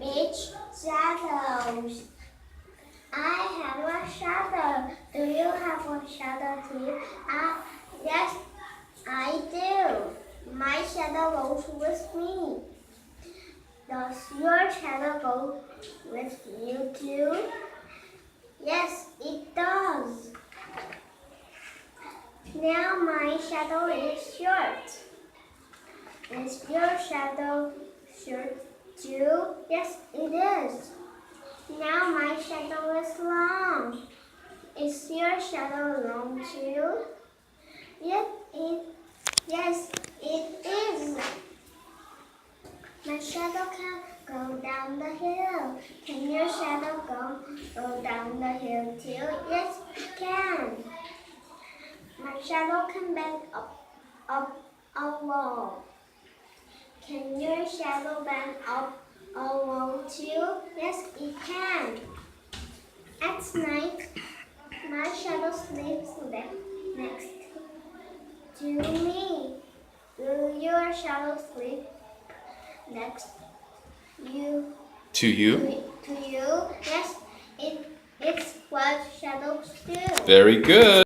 Beach shadows. I have a shadow. Do you have a shadow too? Yes, I do. My shadow goes with me. Does your shadow go with you too? Yes, it does. Now my shadow is short. Is your shadow short too? Yes, it is. Now my shadow is long. Is your shadow long too? Yes, it is. My shadow can go down the hill. Can your shadow go down the hill too? Yes, it can. My shadow can bend up a wall. Can your shadow bend up a wall too? Yes, it can. At night, my shadow sleeps next to me. Will your shadow sleep next you To you? to you? Yes, it's what shadows do. Very good.